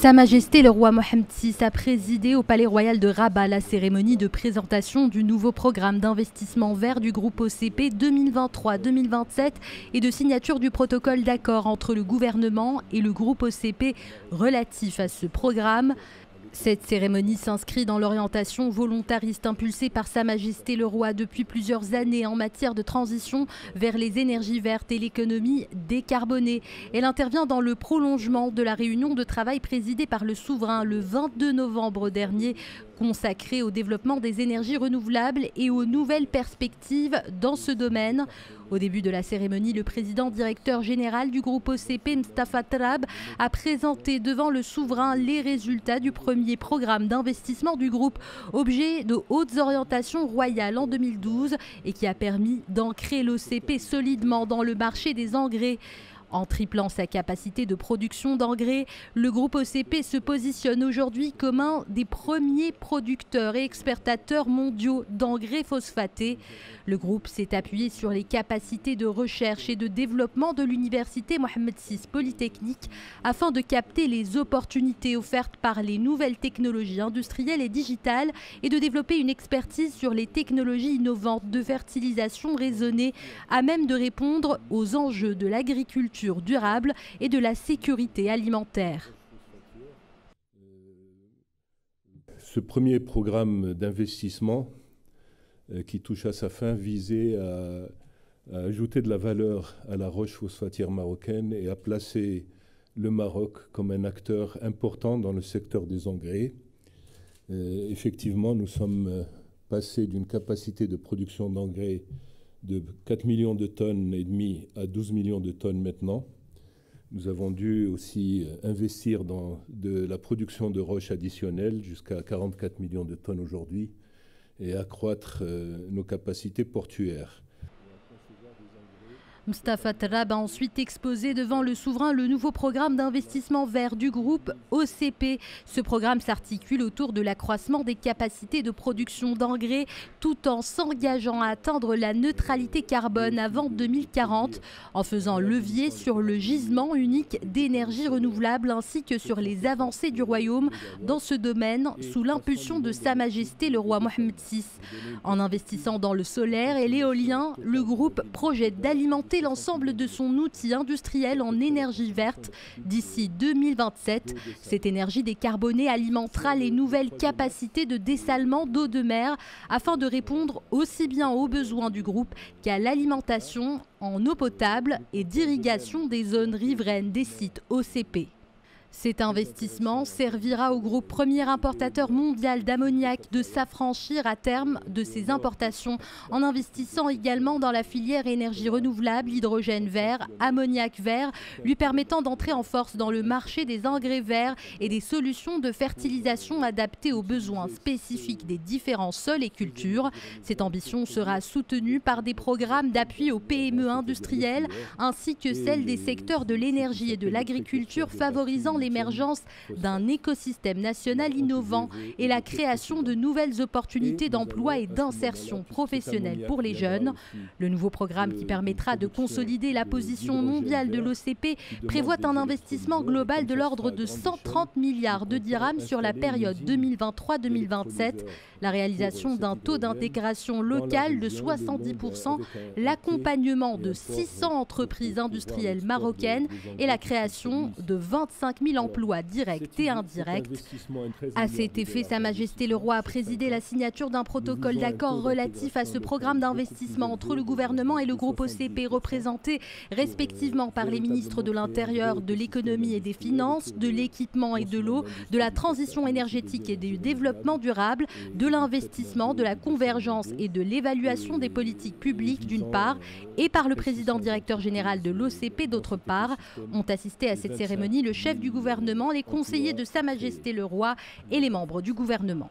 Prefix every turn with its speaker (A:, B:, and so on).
A: Sa Majesté le roi Mohammed VI a présidé au Palais Royal de Rabat la cérémonie de présentation du nouveau programme d'investissement vert du groupe OCP 2023-2027 et de signature du protocole d'accord entre le gouvernement et le groupe OCP relatif à ce programme. Cette cérémonie s'inscrit dans l'orientation volontariste impulsée par Sa Majesté le Roi depuis plusieurs années en matière de transition vers les énergies vertes et l'économie décarbonée. Elle intervient dans le prolongement de la réunion de travail présidée par le souverain le 22 novembre dernier, consacrée au développement des énergies renouvelables et aux nouvelles perspectives dans ce domaine. Au début de la cérémonie, le président directeur général du groupe OCP, Mostafa Trab, a présenté devant le souverain les résultats du premier programme d'investissement du groupe, objet de hautes orientations royales en 2012 et qui a permis d'ancrer l'OCP solidement dans le marché des engrais. En triplant sa capacité de production d'engrais, le groupe OCP se positionne aujourd'hui comme un des premiers producteurs et exportateurs mondiaux d'engrais phosphatés. Le groupe s'est appuyé sur les capacités de recherche et de développement de l'université Mohammed VI Polytechnique afin de capter les opportunités offertes par les nouvelles technologies industrielles et digitales et de développer une expertise sur les technologies innovantes de fertilisation raisonnée à même de répondre aux enjeux de l'agriculture durable et de la sécurité alimentaire.
B: Ce premier programme d'investissement qui touche à sa fin visait à ajouter de la valeur à la roche phosphatière marocaine et à placer le Maroc comme un acteur important dans le secteur des engrais. Effectivement, nous sommes passés d'une capacité de production d'engrais de 4 millions de tonnes et demi à 12 millions de tonnes maintenant. Nous avons dû aussi investir dans de la production de roches additionnelles jusqu'à 44 millions de tonnes aujourd'hui et accroître nos capacités portuaires.
A: Mostafa Trab a ensuite exposé devant le souverain le nouveau programme d'investissement vert du groupe OCP. Ce programme s'articule autour de l'accroissement des capacités de production d'engrais tout en s'engageant à atteindre la neutralité carbone avant 2040 en faisant levier sur le gisement unique d'énergie renouvelable ainsi que sur les avancées du royaume dans ce domaine sous l'impulsion de Sa Majesté le roi Mohammed VI. En investissant dans le solaire et l'éolien, le groupe projette d'alimenter l'ensemble de son outil industriel en énergie verte d'ici 2027. Cette énergie décarbonée alimentera les nouvelles capacités de dessalement d'eau de mer afin de répondre aussi bien aux besoins du groupe qu'à l'alimentation en eau potable et d'irrigation des zones riveraines des sites OCP. Cet investissement servira au groupe premier importateur mondial d'ammoniac de s'affranchir à terme de ses importations en investissant également dans la filière énergie renouvelable, hydrogène vert, ammoniac vert, lui permettant d'entrer en force dans le marché des engrais verts et des solutions de fertilisation adaptées aux besoins spécifiques des différents sols et cultures. Cette ambition sera soutenue par des programmes d'appui aux PME industrielles ainsi que celle des secteurs de l'énergie et de l'agriculture favorisant l'émergence d'un écosystème national innovant et la création de nouvelles opportunités d'emploi et d'insertion professionnelle pour les jeunes. Le nouveau programme qui permettra de consolider la position mondiale de l'OCP prévoit un investissement global de l'ordre de 130 milliards de dirhams sur la période 2023-2027, la réalisation d'un taux d'intégration locale de 70%, l'accompagnement de 600 entreprises industrielles marocaines et la création de 25 000 emplois directs et indirects. À cet effet, Sa Majesté le Roi a présidé la signature d'un protocole d'accord relatif à ce programme d'investissement entre le gouvernement et le groupe OCP, représenté respectivement par les ministres de l'Intérieur, de l'Économie et des Finances, de l'Équipement et de l'Eau, de la Transition énergétique et du Développement durable, de l'investissement, de la convergence et de l'évaluation des politiques publiques d'une part, et par le président directeur général de l'OCP d'autre part. Ont assisté à cette cérémonie le chef du gouvernement, les conseillers de Sa Majesté le Roi et les membres du gouvernement.